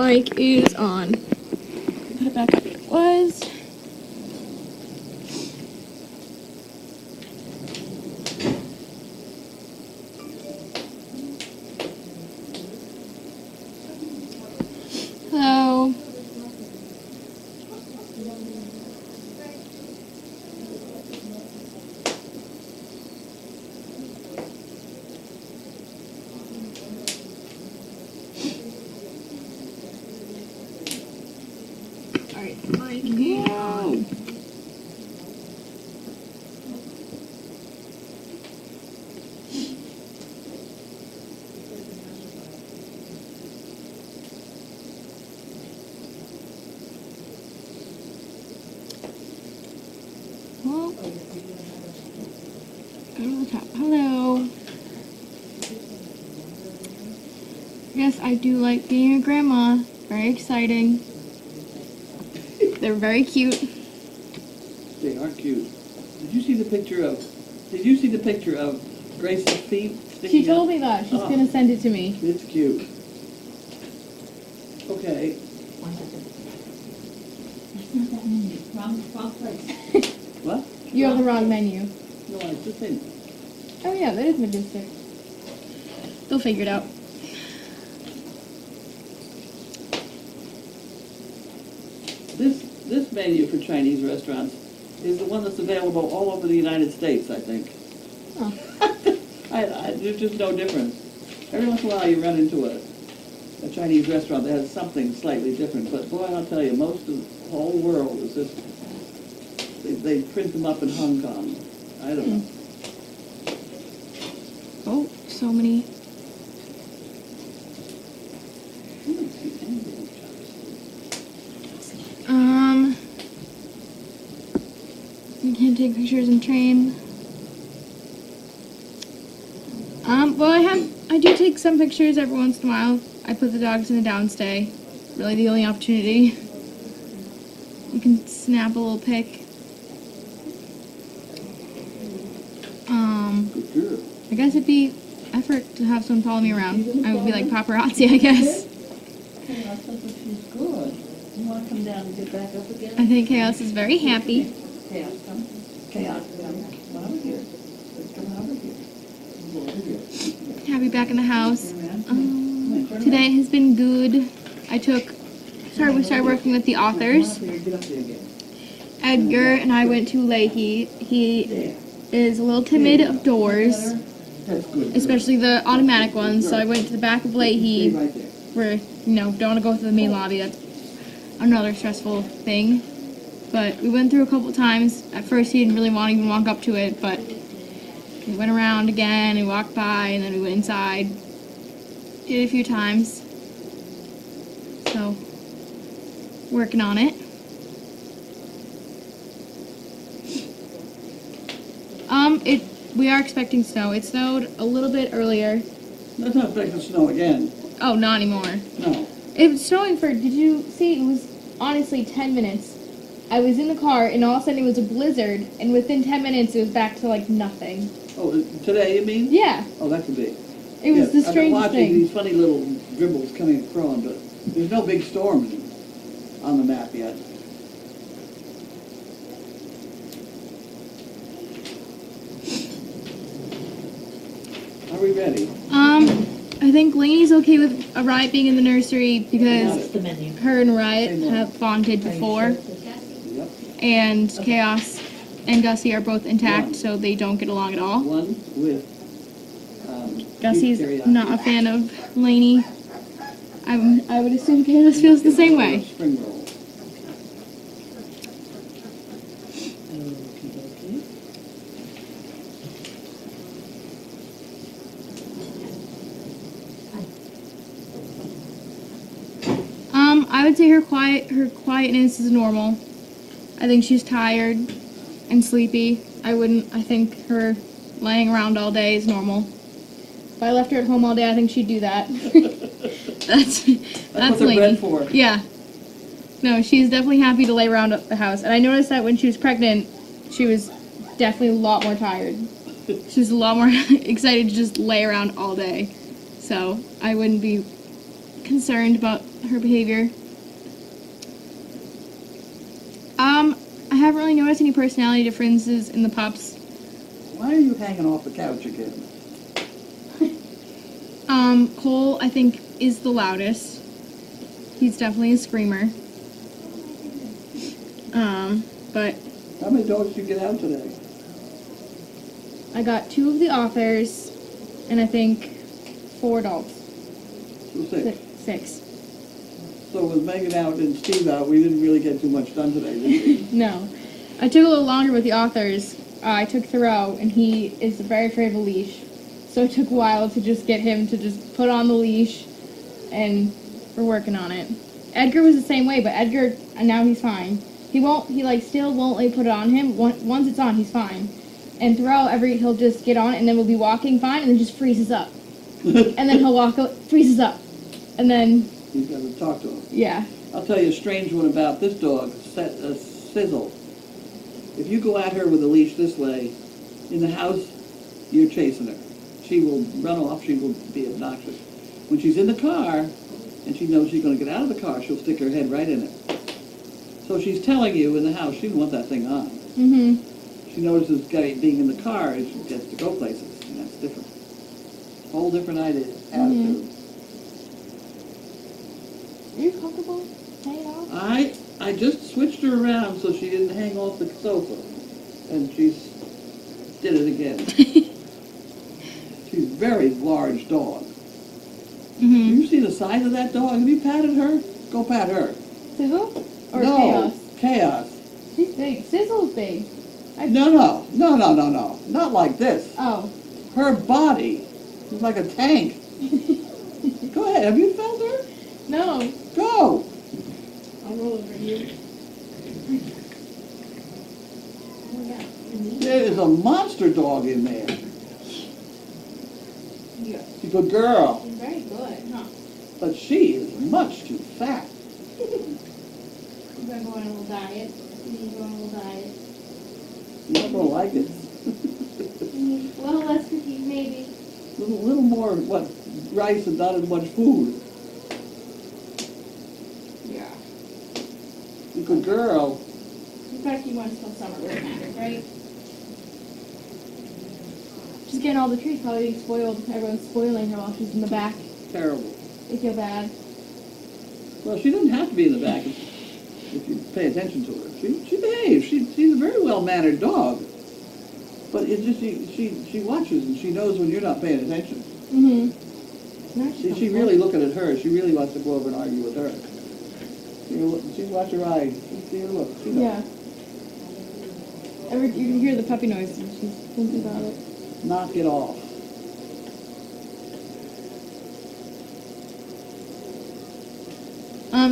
mic is on. Put it back up where it was. Hello. Alright, mic is on. Well, go to the top. Hello. Yes, I do like being a grandma. Very exciting. They're very cute. They are cute. Did you see the picture of? Did you see the picture of Grace's feet sticking She told up? me that. She's Oh, gonna send it to me. It's cute. Okay. Wrong place. What? You have the wrong menu. No, I just think. Oh yeah, that is Majestic. They'll figure it out. This menu for Chinese restaurants is the one that's available all over the United States, I think. Oh. There's just no difference. Every once in a while you run into a Chinese restaurant that has something slightly different, but boy, I'll tell you, most of the whole world is just, they print them up in Hong Kong. I don't know. Oh, so many. You can't take pictures in train. Well, I do take some pictures every once in a while. I put the dogs in the downstay. Really the only opportunity. You can snap a little pic. Good girl. I guess it'd be effort to have someone follow me around. I would be like paparazzi, I guess. Okay, I thought that she's good. You want to come down and get back up again? I think Chaos is very happy. Chaos, come. Chaos, come. Come over here. Come over here. Come over here. Happy back in the house. Today has been good. We started working with the authors. Get up there again. Edgar and I went to Leahy. He is a little timid of doors, That's good. especially the automatic ones. So I went to the back of Stay Leahy, right there. where, don't want to go to the main lobby. That's another stressful thing. But we went through a couple times. At first he didn't really want to even walk up to it, but we went around again and walked by, and then we went inside. Did it a few times. So, working on it. We are expecting snow. It snowed a little bit earlier. Let's not expect to snow again. Oh, not anymore. No. It was snowing for, did you see, it was honestly 10 minutes. I was in the car, and all of a sudden it was a blizzard, and within 10 minutes it was back to, like, nothing. Oh, today you mean? Yeah, Oh, that could be. it was the I've been strangest watching thing. these funny little dribbles coming across, but there's no big storms on the map yet. Are we ready? I think Lainey's okay with a Riot being in the nursery because That's the menu. her and Riot have bonded before, Yep. and Chaos and Gussie are both intact, so they don't get along at all. One with Gussie's beef teriyaki. not a fan of Lainey. I would assume Chaos feels the same way. Spring roll. I would say her quietness is normal. I think she's tired and sleepy. I think her laying around all day is normal. If I left her at home all day, I think she'd do that. That's what they're Lainey. bred for. Yeah. No, she's definitely happy to lay around the house. And I noticed that when she was pregnant, she was definitely a lot more tired. She was a lot more excited to just lay around all day. So I wouldn't be concerned about her behavior. I haven't really noticed any personality differences in the pups. Why are you hanging off the couch again? Cole, I think, is the loudest. He's definitely a screamer. But How many dogs did you get out today? I got 2 of the authors, and I think 4 dogs. So 6. 6. So with Megan out and Steve out, we didn't really get too much done today, did we? No. I took a little longer with the authors. I took Thoreau, and he is very afraid of a leash. So it took a while to just get him to just put on the leash, and we're working on it. Edgar was the same way, but Edgar, now he's fine. He still won't let me put it on him. Once it's on, he's fine. And Thoreau, he'll just get on it, and then we'll be walking fine, and then just freezes up. And then he'll walk, freezes up. And then... You've got to talk to him. Yeah. I'll tell you a strange one about this dog, Sizzle. If you go at her with a leash this way, in the house, you're chasing her. She will run off, she will be obnoxious. When she's in the car, and she knows she's going to get out of the car, she'll stick her head right in it. So she's telling you in the house, she doesn't want that thing on. Mm-hmm. She notices being in the car, she gets to go places, and that's different. Whole different attitude. Are you comfortable hanging off? I just switched her around so she didn't hang off the sofa, and she did it again. She's a very large dog. Mm-hmm. You see the size of that dog? Have you patted her? Go pat her. Sizzle? Or no, Chaos? Chaos. She's big. Sizzle's big. No. Not like this. Oh. Her body is like a tank. Go ahead. Have you felt her? No. Go. I'll roll over you. Oh my God. There is a monster dog in there. Yeah. She's a good girl. She's very good, huh? But she is much too fat. You're gonna go on a little diet. You need to go on a little diet. You're not going to like it. You need a little less cookies, maybe. Little more, rice and not as much food. Yeah. She's a good girl. Especially once until summer really matters, right? She's getting all the treats, probably being spoiled. Everyone's spoiling her while she's in the back. Terrible. They feel bad. Well, she doesn't have to be in the back if you pay attention to her. She behaves. She's a very well-mannered dog. But it's just she watches and she knows when you're not paying attention. Mm-hmm. She really looking at her. She really wants to go over and argue with her. She watch her eyes. See her look. She knows. Yeah. You can hear the puppy noise and she's thinking about it. Knock it off.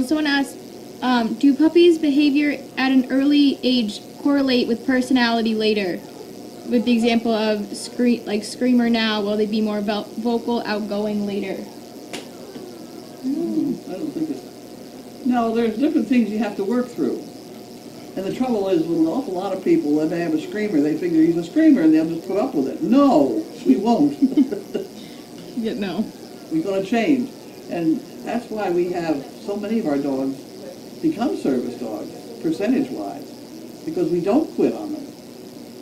Someone asked, do puppies' behavior at an early age correlate with personality later? With the example of screamer now, will they be more vocal, outgoing later? I don't think it's... No, there's different things you have to work through. And the trouble is, with an awful lot of people, when they have a screamer, they figure he's a screamer and they'll just put up with it. No, we won't. Yeah, no. We're going to change. And that's why we have so many of our dogs become service dogs, percentage-wise, because we don't quit on them.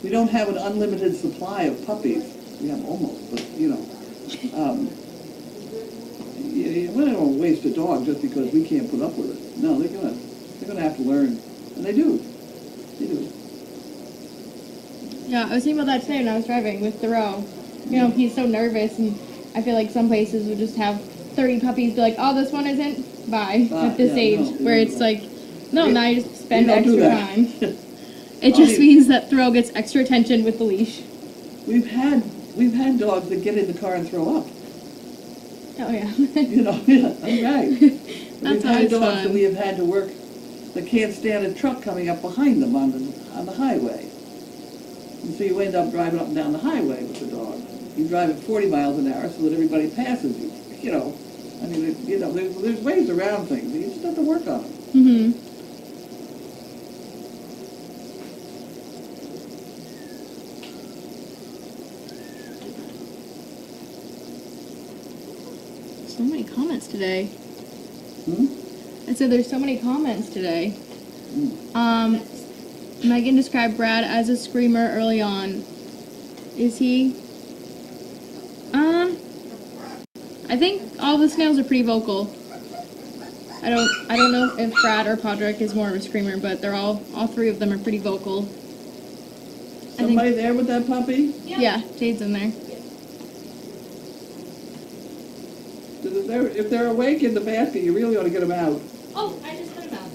We don't have an unlimited supply of puppies. We have almost, but, we don't want to waste a dog just because we can't put up with it. No, they're gonna have to learn, and they do. They do. Yeah, I was thinking about that today when I was driving with Thoreau. He's so nervous, and I feel like some places would just have 30 puppies be like, oh, this one isn't? Bye. At this age, where it's like, no, now you just spend extra time. It just means that Thoreau gets extra attention with the leash. We've had dogs that get in the car and throw up. Oh, yeah. Yeah, right. We've had dogs fun. that we have had to work that can't stand a truck coming up behind them on the highway. And so you end up driving up and down the highway with the dog. You drive at 40 miles an hour so that everybody passes you. There's ways around things. You just have to work on them. Mm-hmm. So many comments today. said there's so many comments today. Megan described Brad as a screamer early on. Is he? I think all the snails are pretty vocal. I don't know if Brad or Podrick is more of a screamer, but they're all three of them are pretty vocal. Somebody there with that puppy? Yeah, Jade's in there. If they're awake in the basket, you really ought to get them out. Oh, I just put him out.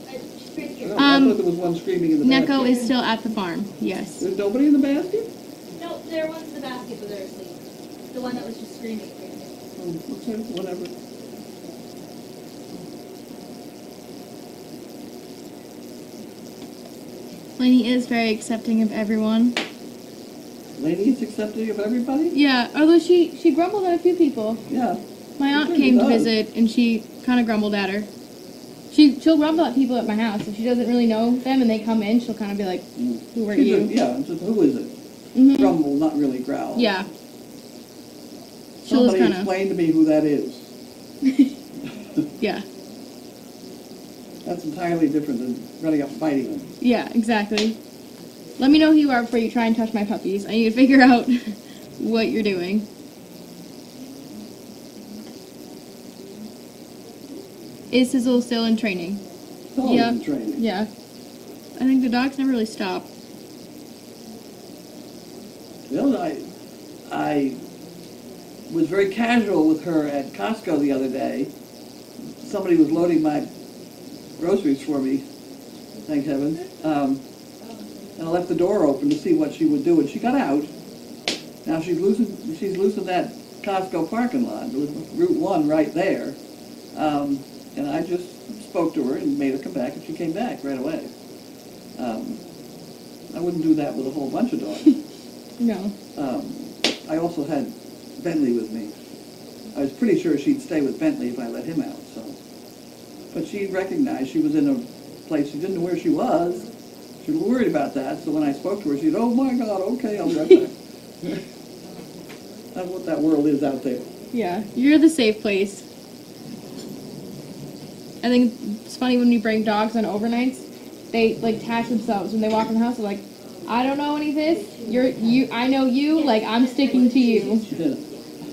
She's right here. I thought there was one screaming in the basket. Neko is still at the farm, yes. There's nobody in the basket? No, there one's in the basket, but they're asleep. The one that was just screaming. Oh, okay, whatever. Lainey is very accepting of everyone. Lainey is accepting of everybody? Yeah, although she grumbled at a few people. Yeah. My aunt She came to does. visit, and she kind of grumbled at her. She'll grumble at people at my house. If she doesn't really know them and they come in, she'll kind of be like, who are you? Yeah, just, who is it? Mhm. Grumble, not really growl. Yeah. She'll just Somebody kind of, explain to me who that is. yeah. That's entirely different than running up and fighting them. Yeah, exactly. Let me know who you are before you try and touch my puppies. I need to figure out what you're doing. Is Sizzle still in training? It's always in training. Yeah. I think the dogs never really stop. The other night, I was very casual with her at Costco the other day. Somebody was loading my groceries for me, thank heavens. And I left the door open to see what she would do, and she got out. Now she's loosened that Costco parking lot. There was Route 1 right there. And I just spoke to her and made her come back, and she came back right away. I wouldn't do that with a whole bunch of dogs. No. I also had Bentley with me. I was pretty sure she'd stay with Bentley if I let him out. So, but she recognized she was in a place she didn't know where she was. She was worried about that. So when I spoke to her, she said, "Oh my God, okay, I'll be right back." That's what that world is out there. Yeah, you're the safe place. I think it's funny when you bring dogs on overnights, they like attach themselves when they walk in the house. They're like, I don't know any of this. I know you. Like I'm sticking to you. Yeah.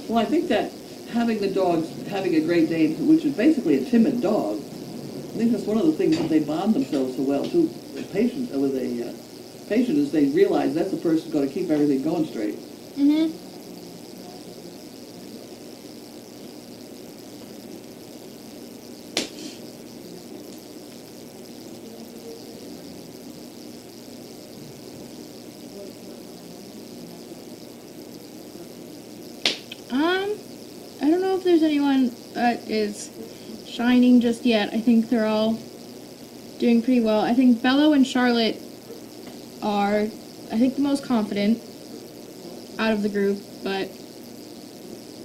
Well, I think that having the dogs having a Great Dane, which is basically a timid dog, I think that's one of the things that they bond themselves so well too. Patient is they realize that's the person who's going to keep everything going straight. Mhm. I don't know if there's anyone that is shining just yet. I think they're all doing pretty well. I think Bello and Charlotte are, I think, the most confident out of the group, but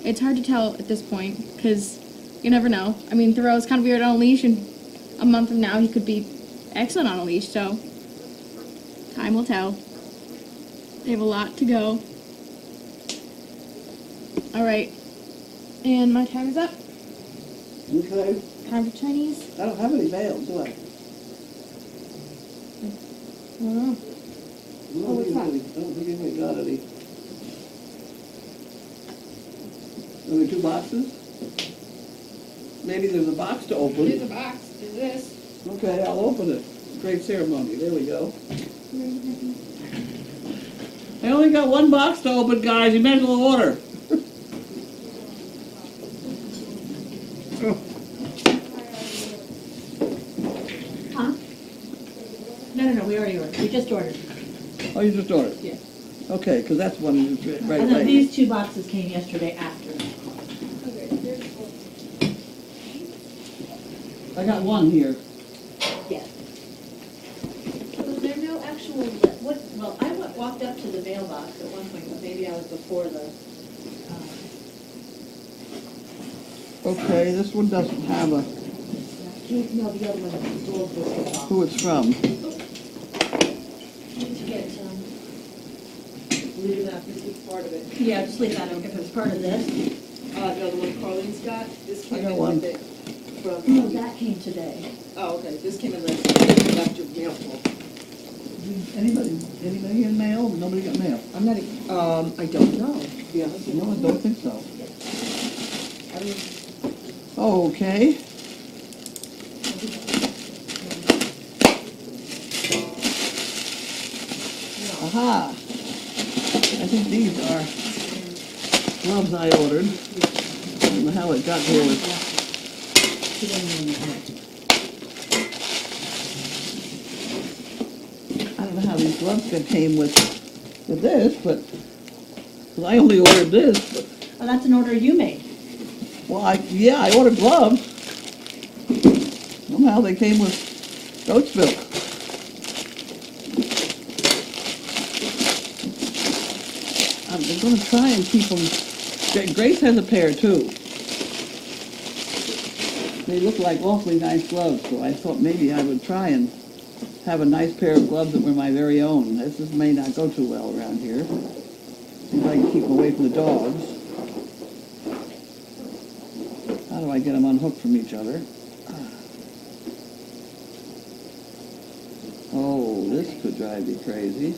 it's hard to tell at this point because you never know. I mean, Thoreau's kind of weird on a leash, and a month from now he could be excellent on a leash, so time will tell. They have a lot to go. Alright, and my time is up. Okay. Time for Chinese. I don't have any mail, do I? I don't know. I don't think anybody got any. Are there 2 boxes? Maybe there's a box to open. There's a box. There's this. Okay, I'll open it. Great ceremony. There we go. I only got 1 box to open, guys. You might as well order. Huh? No, we already ordered. We just ordered. Oh, you just ordered? Yeah. Okay, because that's one right And then away. these 2 boxes came yesterday after. I got 1 here. Yeah. So was there no actual, well, I walked up to the mailbox at one point, but maybe I was before the, Okay, this one doesn't have a no, the other one, the door was off. who it's from. Leave that, this is part of it. Yeah, just leave that, if it was part of this. No, the one Carlene's got, this I came got in one. with it. from? No, that came today. Oh, okay, this came in left your mail for. Anybody in mail? Nobody got mail? I'm not, I don't know, to be honest with you. No, I don't think so. I mean, Okay. Aha! I think these are gloves I ordered. I don't know how it got here with. I don't know how these gloves came with this, but, 'cause I only ordered this, but, Oh, that's an order you made. well, I ordered gloves. Somehow they came with goat's milk. I'm gonna try and keep them. Grace has a pair too. They look like awfully nice gloves, so I thought maybe I would try and have a nice pair of gloves that were my very own. This may not go too well around here. See if I can keep them away from the dogs. How do I get them unhooked from each other? Oh, this could drive you crazy.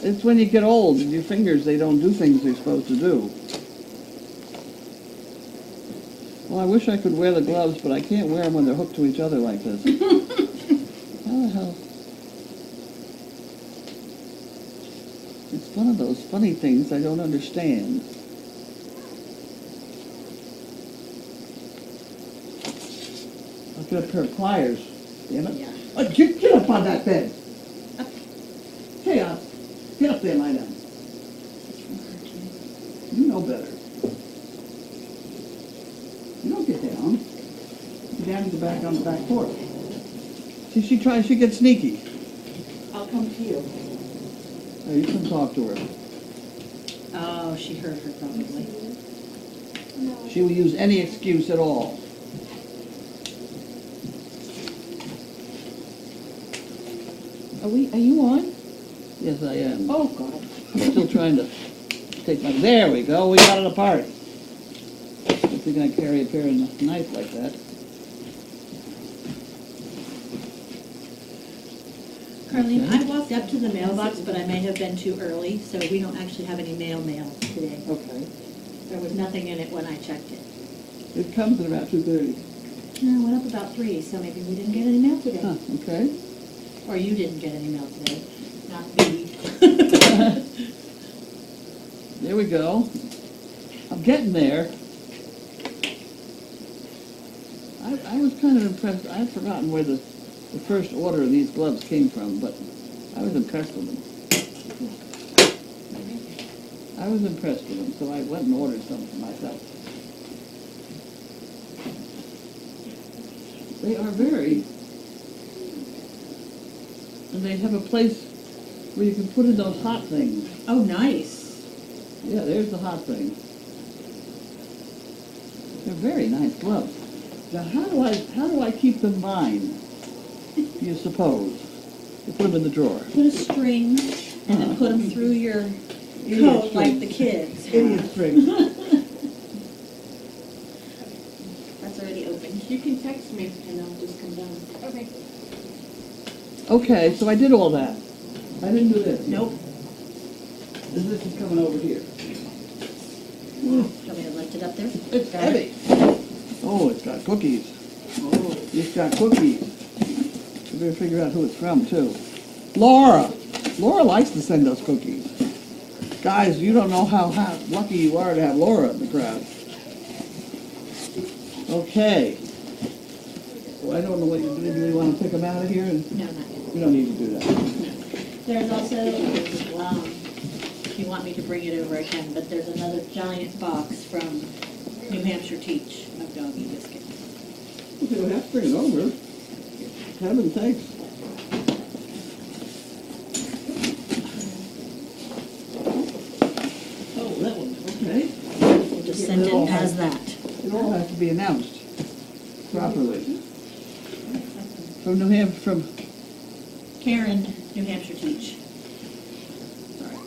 It's when you get old and your fingers, they don't do things they're supposed to do. Well, I wish I could wear the gloves, but I can't wear them when they're hooked to each other like this. How the hell? It's one of those funny things I don't understand. I'll get a pair of pliers. Damn it. Yeah. Oh, get up on that bed. Hey, get up there, lie down. You know better. You don't get down. Get down to the back on the back porch. See, she gets sneaky. I'll come to you. Now, you can talk to her. Oh, she heard her probably. She will use any excuse at all. are you on? Yes, I am. Oh, God. I'm still trying to take my... There we go. We got it apart. Don't think I carry a pair of knife like that. Carlene, I walked up to the mailbox, but I may have been too early, so we don't actually have any mail today. Okay. There was nothing in it when I checked it. It comes at about 2:30. No, it went up about 3, so maybe we didn't get any mail today. Huh, okay. Or you didn't get any mail today, not me. There we go. I'm getting there. I was kind of impressed. I've forgotten where the first order of these gloves came from, but I was impressed with them. I was impressed with them, so I went and ordered some for myself. They are very... And they have a place where you can put in those hot things. Oh, nice. Yeah, there's the hot thing. They're very nice gloves. Now, how do I keep them mine? Do you suppose? You put them in the drawer. Put a string and then put them through your coat like the kids. Idiot string. That's already open. You can text me and I'll just come down. Okay. Okay, so I did all that. I didn't do this. Nope. This is coming over here. Want me to lift it up there? It's heavy. Oh, it's got cookies. Oh, it's got cookies. We better figure out who it's from, too. Laura. Laura likes to send us cookies. Guys, you don't know how lucky you are to have Laura in the crowd. Okay. Well, I don't know what you do. Do you want to pick them out of here? No, not yet. You don't need to do that. There's also, if you want me to bring it over, I can, but there's another giant box from New Hampshire Teach of doggy biscuits. Okay, we'll have to bring it over. Heaven sakes. Oh, that one, okay. We'll just send it as that. It all has to be announced properly. From New Hampshire, from... Karen, New Hampshire Teach. Sorry.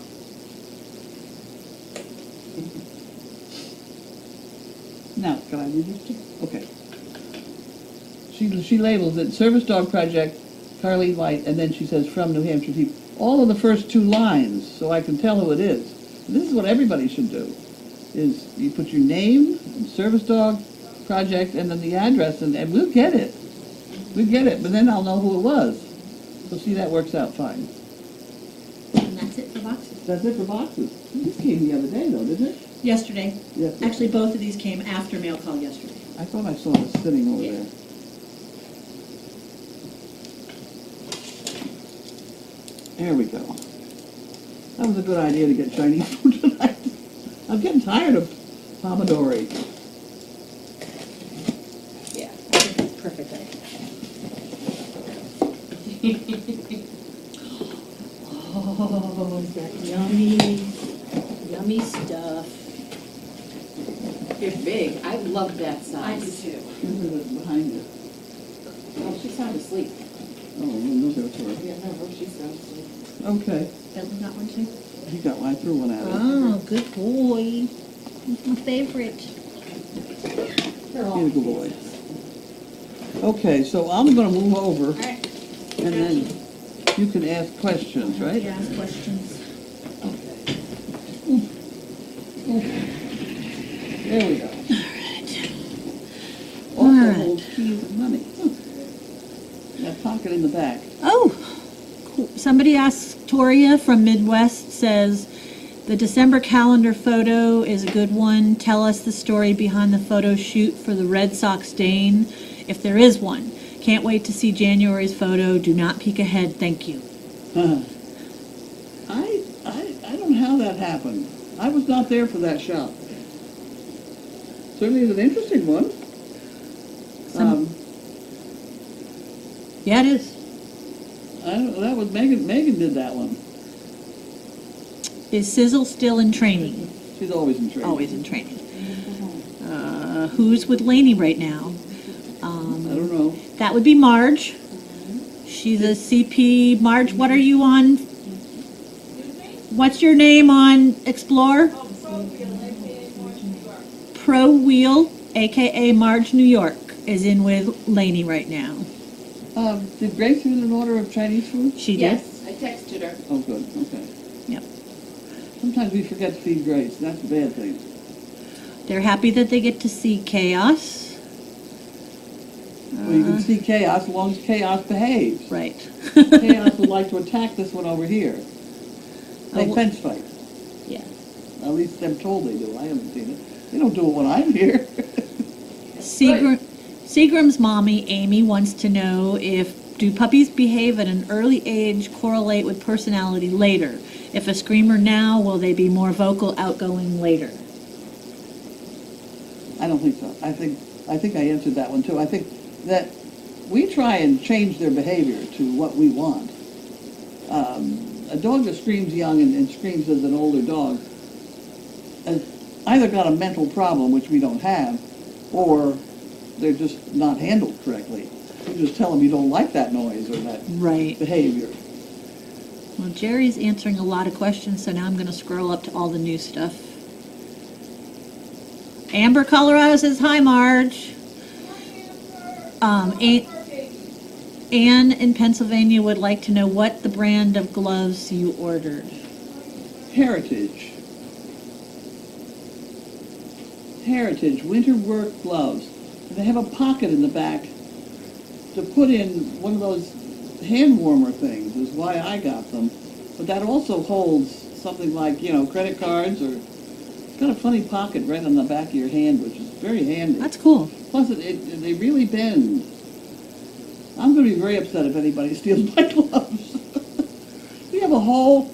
Now, can I read this to you? Okay. She labels it Service Dog Project, Carly White, and then she says from New Hampshire Team. All of the first two lines, so I can tell who it is. This is what everybody should do, is you put your name, and Service Dog Project, and then the address, and we'll get it. We'll get it, but then I'll know who it was. So see, that works out fine. And that's it for boxes. That's it for boxes. This came the other day, though, didn't it? Yesterday. Yes. Actually, both of these came after mail call yesterday. I thought I saw it sitting over there. There we go. That was a good idea to get Chinese food tonight. I'm getting tired of Pomodori. Yeah, I think that's perfect. Oh, is that yummy, yummy stuff. They're big. I love that size. too. Who's behind you? Oh, she's sound asleep. Oh, we'll go to her. Yeah, no, she's sound asleep. Okay. Bentley got one too? He got one. I threw one at him. Oh, good boy. He's my favorite. They're all. He's a good boy. Okay, so I'm gonna move over, All right. and then you can ask questions, right? Yeah, ask questions. There we go. All Also right. holds keys and money. That pocket in the back. Oh, cool. Somebody asked, Toria from Midwest says, the December calendar photo is a good one. Tell us the story behind the photo shoot for the Red Sox Dane, if there is one. Can't wait to see January's photo. Do not peek ahead. Thank you. I don't know how that happened. I was not there for that shot. Certainly is an interesting one. Yeah, it is. I don't know, that was Megan did that one. Is Sizzle still in training? She's always in training. Always in training. Who's with Lainey right now? I don't know. That would be Marge. She's a CP. Marge, what are you on? What's your name on Explore? Pro Wheel, aka Marge New York, is in with Lainey right now. Did Grace do an order of Chinese food? She did? Yes, I texted her. Oh, good, okay. Yep. Sometimes we forget to feed Grace, that's a bad thing. They're happy that they get to see Chaos. Well, you can see Chaos as long as Chaos behaves. Right. Chaos would like to attack this one over here. They Oh, fence fight. Yeah. At least I'm told they do. I haven't seen it. They don't do it when I'm here. Seagram's mommy, Amy, wants to know do puppies behave at an early age correlate with personality later? If a screamer now, will they be more vocal, outgoing later? I don't think so. I think I answered that one too. I think that we try and change their behavior to what we want. A dog that screams young and screams as an older dog has either got a mental problem, which we don't have, or they're just not handled correctly. You just tell them you don't like that noise or that Right. behavior. Well, Jerry's answering a lot of questions, so now I'm going to scroll up to all the new stuff. Amber, Colorado says, hi, Marge. Anne in Pennsylvania would like to know what the brand of gloves you ordered. Heritage winter work gloves. And they have a pocket in the back to put in one of those hand warmer things is why I got them. But that also holds something like, credit cards, or it's got a funny pocket right on the back of your hand, which is very handy. That's cool. Plus, they really bend. I'm going to be very upset if anybody steals my gloves. We have a whole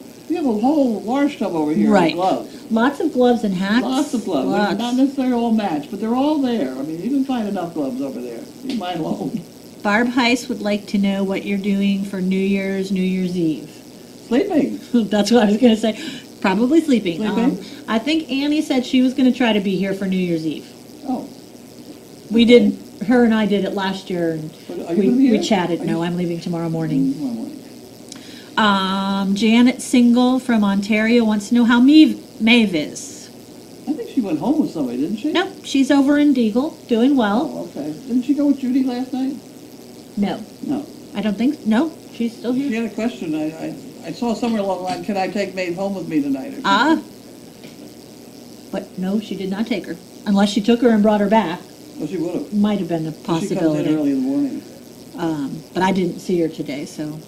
wash tub over here Right. of gloves. Lots of gloves and hats. Lots of gloves. They're Lots. not necessarily all matched, but they're all there. I mean, you can find enough gloves over there. Leave mine alone. Barb Heiss would like to know what you're doing for New Year's Eve. Sleeping. That's what I was going to say. Probably sleeping. Sleeping? I think Annie said she was going to try to be here for New Year's Eve. Oh. Her and I did it last year, and But are you gonna be we here? chatted. Are No, you- I'm leaving tomorrow morning. Tomorrow morning. Janet Single from Ontario wants to know how Maeve is. I think she went home with somebody, didn't she? Nope, she's over in Deagle, doing well. Oh, okay. Didn't she go with Judy last night? No, No. I don't think, no, she's still She here. had a question. I saw somewhere along the line, can I take Maeve home with me tonight? Or something? Ah. But no, she did not take her, unless she took her and brought her back. Well, she would have. Might have been a She comes in possibility. early in the morning. But I didn't see her today, so.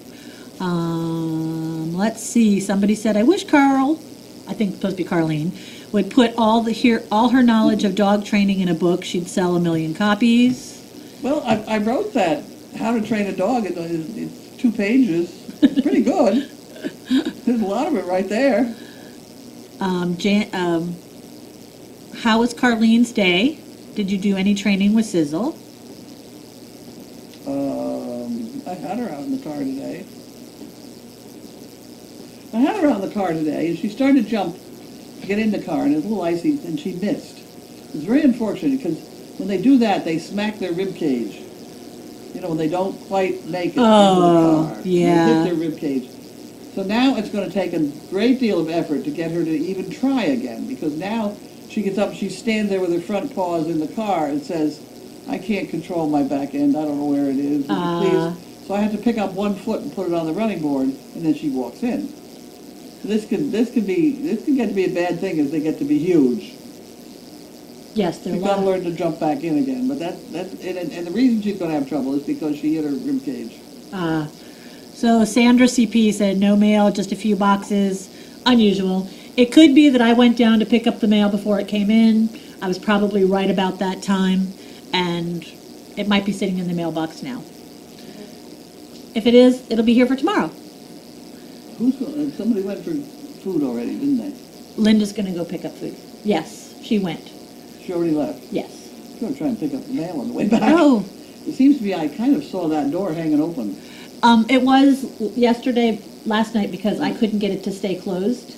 Let's see, somebody said, I wish Carl, I think it's supposed to be Carlene, would put all her knowledge of dog training in a book. She'd sell 1 million copies. Well, I wrote that, How to Train a Dog. It's 2 pages. It's pretty good. There's a lot of it right there. How was Carlene's day? Did you do any training with Sizzle? I had her out in the car today. And she started to jump to get in the car, and it was a little icy, and she missed. It was very unfortunate, because when they do that, they smack their rib cage. You know, when they don't quite make it into the car. Yeah. They hit their rib cage. So now it's going to take a great deal of effort to get her to even try again, because now she gets up, she stands there with her front paws in the car and says, I can't control my back end, I don't know where it is, would you please? So I have to pick up one foot and put it on the running board, and then she walks in. So this can get to be a bad thing as they get to be huge. Yes, they're She's got to learn to jump back in again, but and the reason she's going to have trouble is because she hit her rib cage. So Sandra CP said no mail, just a few boxes, unusual. It could be that I went down to pick up the mail before it came in. I was probably right about that time, and it might be sitting in the mailbox now. If it is, it'll be here for tomorrow. Somebody went for food already, didn't they? Linda's gonna go pick up food. Yes, she went. She already left. Yes. She's going to try and pick up the mail on the way back. Oh, It seems to me I kind of saw that door hanging open. it was last night, because I couldn't get it to stay closed.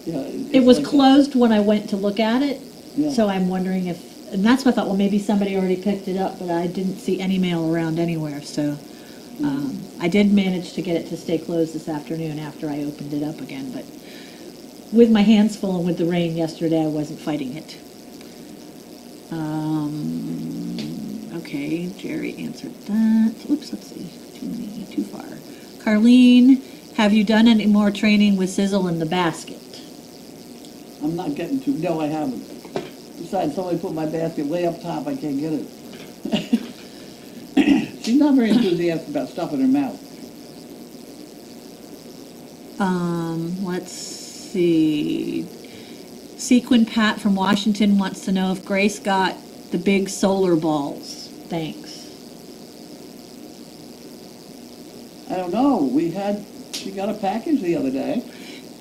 Yeah, It was like closed when I went to look at it, Yeah. so I'm wondering if, and that's what I thought, well, maybe somebody already picked it up, but I didn't see any mail around anywhere, so I did manage to get it to stay closed this afternoon after I opened it up again, but with my hands full and with the rain yesterday, I wasn't fighting it. Okay, Jerry answered that. Oops, let's see, too far. Carlene, have you done any more training with Sizzle in the basket? I'm not getting to. No, I haven't. Besides, somebody put my basket way up top. I can't get it. She's not very enthusiastic about stuff in her mouth. Let's see. Sequin Pat from Washington wants to know if Grace got the big solar balls. Thanks. I don't know. She got a package the other day.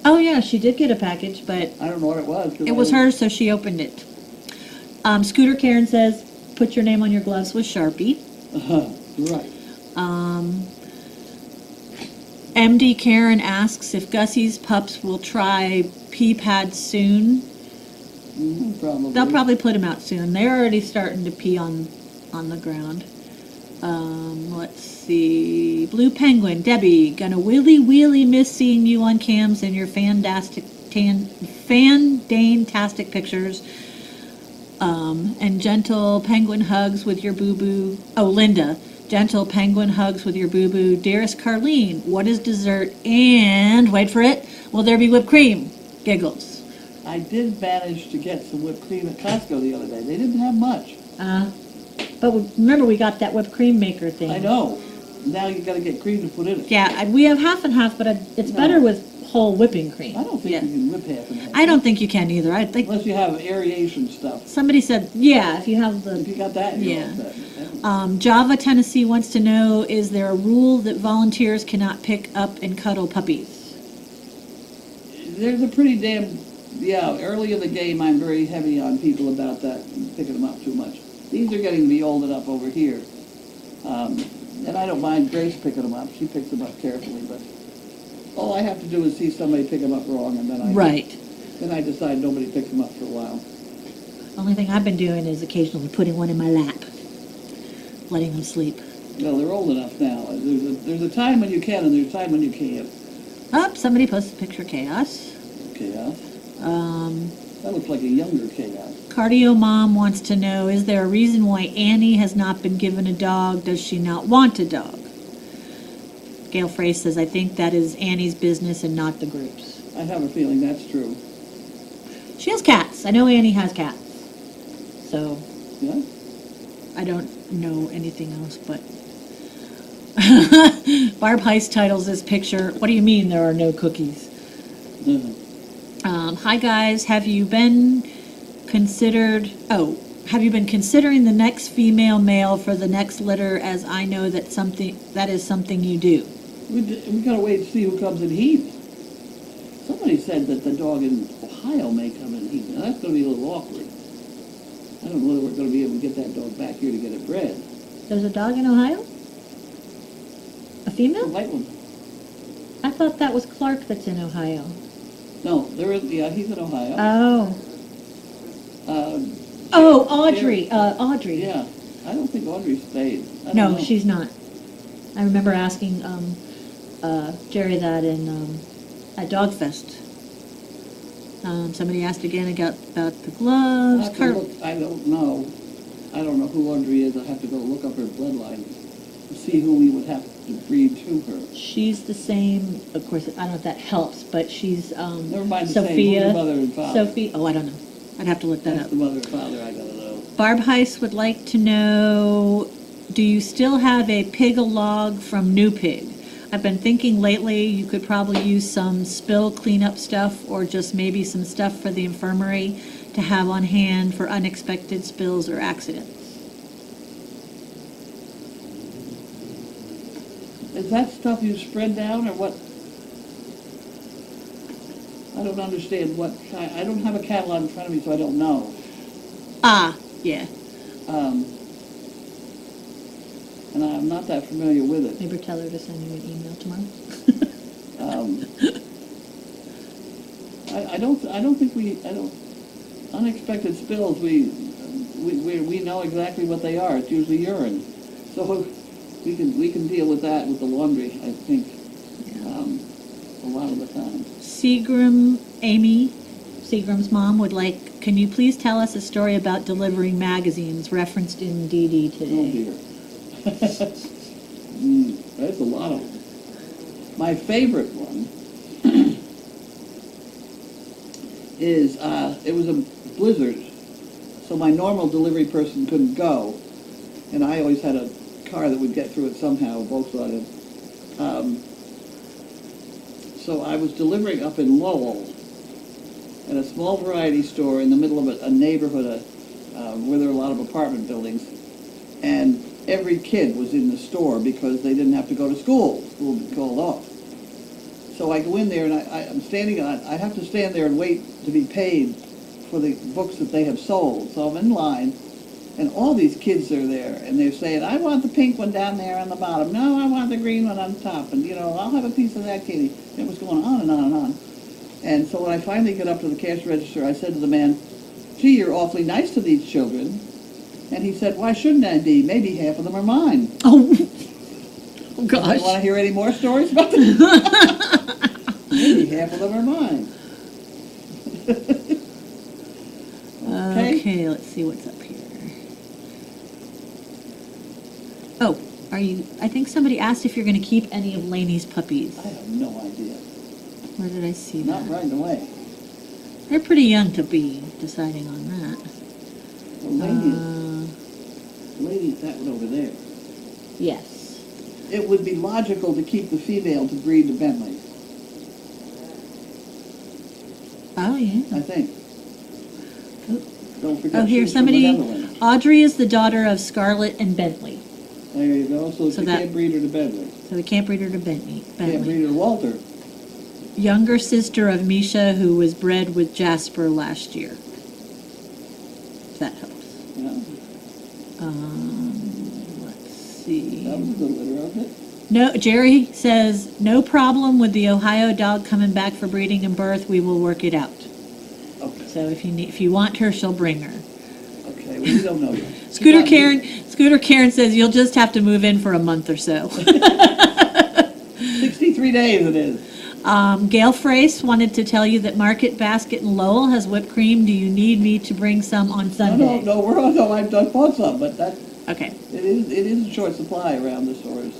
Oh yeah, she did get a package, but I don't know what it was. it was hers, so she opened it. Scooter Karen says, put your name on your gloves with Sharpie. Right. MD Karen asks if Gussie's pups will try pee pads soon. Probably. They'll probably put them out soon. They're already starting to pee on the ground. Let's see. Blue Penguin, Debbie, gonna really miss seeing you on cams and your fantastic pictures. And gentle penguin hugs with your boo-boo. Oh, Linda, gentle penguin hugs with your boo-boo. Dearest Carlene, what is dessert? And, wait for it, will there be whipped cream? Giggles. I did manage to get some whipped cream at Costco the other day. They didn't have much. But remember, we got that whipped cream maker thing. I know. Now you got to get cream to put in it. Yeah, we have half and half, but it's better with whole whipping cream. I don't think Yeah. you can whip half and half. I don't think you can either. I think Unless you have aeration stuff. somebody said, yeah, if you have If the... you got that, you're Yeah. all set. Java, Tennessee wants to know, is there a rule that volunteers cannot pick up and cuddle puppies? There's a pretty damn, early in the game I'm very heavy on people about that, picking them up too much. These are getting to be old enough over here. And I don't mind Grace picking them up. She picks them up carefully, but all I have to do is see somebody pick them up wrong, and then then I decide nobody picks them up for a while. Only thing I've been doing is occasionally putting one in my lap, letting them sleep. Well, they're old enough now. There's a time when you can, and there's a time when you can't. Oh, somebody posted a picture of Chaos. Okay, That looks like a younger chaos. Cardio Mom wants to know, is there a reason why Annie has not been given a dog? Does she not want a dog? Gail Frey says, I think that is Annie's business and not the group's. I have a feeling that's true. She has cats. I know Annie has cats. So Yeah? I don't know anything else, but Barb Heist titles this picture, what do you mean there are no cookies? Mhm. Hi guys, have you been considering the next female male for the next litter, as I know that is something you do? We gotta wait to see who comes in heat. Somebody said that the dog in Ohio may come in heat. Now that's gonna be a little awkward. I don't know whether we're gonna be able to get that dog back here to get it bred. There's a dog in Ohio? A The female? white one. I thought that was Clark that's in Ohio. No, there is, yeah, he's in Ohio. Oh. Um, Audrey. Audrey. Yeah, I don't think Audrey stayed. I don't No, know. she's not. I remember asking Jerry that at Dogfest. Somebody asked again about the I'll gloves. have to look. I don't know. I don't know who Audrey is. I'll have to go look up her bloodline to see who we would have to breed to her. She's the same, of course, I don't know if that helps, but she's Never mind the Sophia. same. Who's the mother and father? Sophie, I don't know. I'd have to look that That's up. the mother and father I gotta know. Barb Heiss would like to know, do you still have a pig-a-log from New Pig? I've been thinking lately you could probably use some spill cleanup stuff or just maybe some stuff for the infirmary to have on hand for unexpected spills or accidents. Is that stuff you spread down or what? I don't understand what kind. I don't have a catalog in front of me, so I don't know. Ah, yeah. And I'm not that familiar with it. Maybe tell her to send you an email tomorrow. I don't think unexpected spills, we know exactly what they are. It's usually urine. So we can deal with that with the laundry, I think, a lot of the time. Amy Seagram's mom would like, can you please tell us a story about delivering magazines referenced in DD Oh today? dear. There's a lot of them. My favorite one is, it was a blizzard, so my normal delivery person couldn't go, and I always had a car that would get through it somehow, Volkswagen. So I was delivering up in Lowell at a small variety store in the middle of a neighborhood where there were a lot of apartment buildings, and every kid was in the store because they didn't have to go to school. School had been called off. So I go in there and I'm standing on, I have to stand there and wait to be paid for the books that they have sold. So I'm in line, and all these kids are there, and they're saying, I want the pink one down there on the bottom. No, I want the green one on top. And, I'll have a piece of that, Katie. And it was going on and on and on. And so when I finally get up to the cash register, I said to the man, gee, you're awfully nice to these children. And he said, why shouldn't I be? Maybe half of them are mine. Oh, I gosh. want to hear any more stories about them? Maybe half of them are mine. Okay, let's see what's up here. Oh, I think somebody asked if you're going to keep any of Laney's puppies. I have no idea. Where did I see that? Not right away. They're pretty young to be deciding on that. The lady's that one over there. Yes. It would be logical to keep the female to breed to Bentley, Oh, yeah. I think. Don't forget. Oh, here, she's from the somebody, Netherlands. Audrey is the daughter of Scarlett and Bentley. There you go. So So you that- can't breed her to Bentley. So we can't breed her to Bentley. Can't breed her to Walter. Younger sister of Misha, who was bred with Jasper last year. If that helps. Yeah, Let's see. that was a good litter of it. No, Jerry says, no problem with the Ohio dog coming back for breeding and birth. We will work it out. Okay. So if you want her, she'll bring her. Okay. Well, we don't know yet. Scooter Karen says you'll just have to move in for a month or so. 63 days it is. Gail Frace wanted to tell you that Market Basket in Lowell has whipped cream. Do you need me to bring some on Sunday? No, we're on, no, I've done bought some, but that, Okay. it is a short supply around the stores.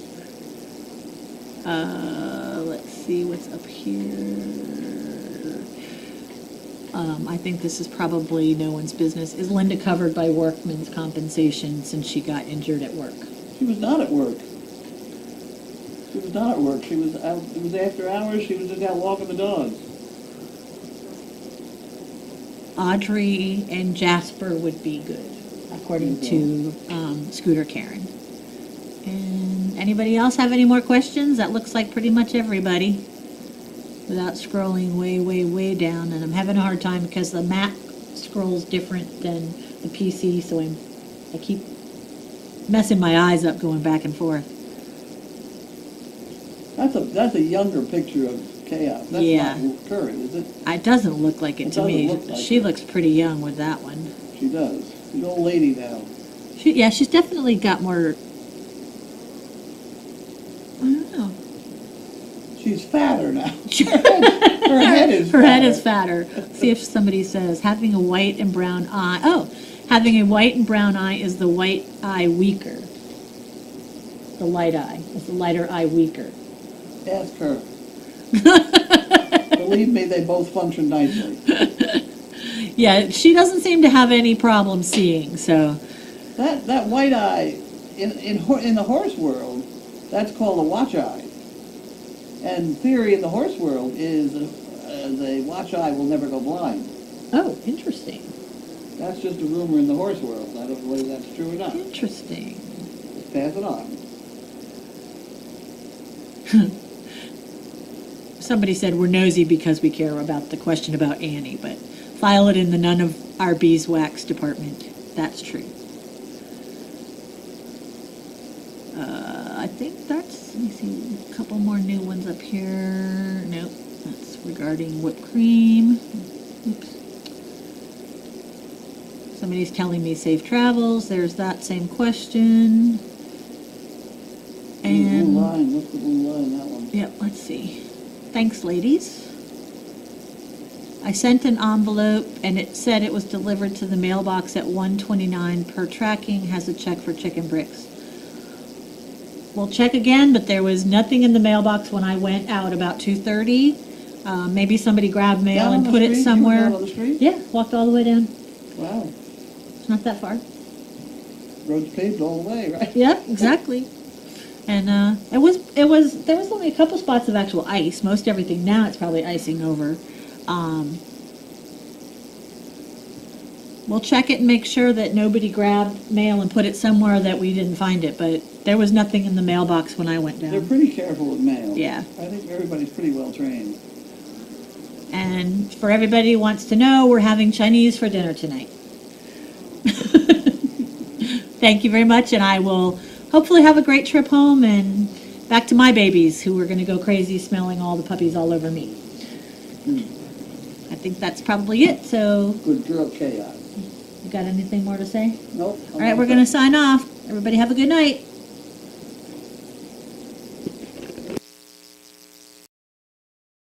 Let's see what's up here. I think this is probably no one's business. Is Linda covered by workman's compensation since she got injured at work? She was not at work. She was not at work. She was out, it was after hours, she was just out walking the dogs. Audrey and Jasper would be good, according to Scooter Karen. And anybody else have any more questions? That looks like pretty much everybody. Without scrolling way, way, way down, and I'm having a hard time because the Mac scrolls different than the PC, so I keep messing my eyes up going back and forth. That's a younger picture of Chaos. That's Yeah. not current, is it? It doesn't look like it It to me. doesn't look like She it. looks pretty young with that one. She does. She's an old lady now. Yeah, she's definitely got more. I don't know. She's fatter now. Her head is Her fatter. head is fatter. See if somebody says having a white and brown eye. Oh, having a white and brown eye is the white eye weaker. The light eye is the lighter eye weaker. Ask her. Believe me, they both function nicely. Yeah, she doesn't seem to have any problem seeing. So That white eye, in the horse world, that's called a watch eye. And theory in the horse world is the watch eye will never go blind. oh, interesting. That's just a rumor in the horse world. I don't know whether that's true or not. Interesting. Just pass it on. Somebody said we're nosy because we care about the question about Annie, but file it in the none of our beeswax department. That's true. I think that's, let me see, a couple more new ones up here. Nope, that's regarding whipped cream. Oops. Somebody's telling me safe travels. There's that same question. And Blue line, what's the blue line, that one? yep, let's see. Thanks, ladies. I sent an envelope and it said it was delivered to the mailbox at 129 per tracking, has a check for chicken bricks. We'll check again, but there was nothing in the mailbox when I went out about 2:30. Maybe somebody grabbed mail Down on and the put it street? somewhere. Down on the street? Yeah, walked all the way down. Wow. It's not that far. Road's paved all the way, right? Yep, exactly. And there was only a couple spots of actual ice. Most everything now it's probably icing over. We'll check it and make sure that nobody grabbed mail and put it somewhere that we didn't find it, but there was nothing in the mailbox when I went They're down. pretty careful with mail. Yeah. I think everybody's pretty well trained. And for everybody who wants to know, we're having Chinese for dinner tonight. Thank you very much, and I will hopefully have a great trip home and back to my babies who are going to go crazy smelling all the puppies all over me. I think that's probably it, so Good girl, Chaos. you got anything more to say? Nope. All right, we're going to sign off. Everybody have a good night.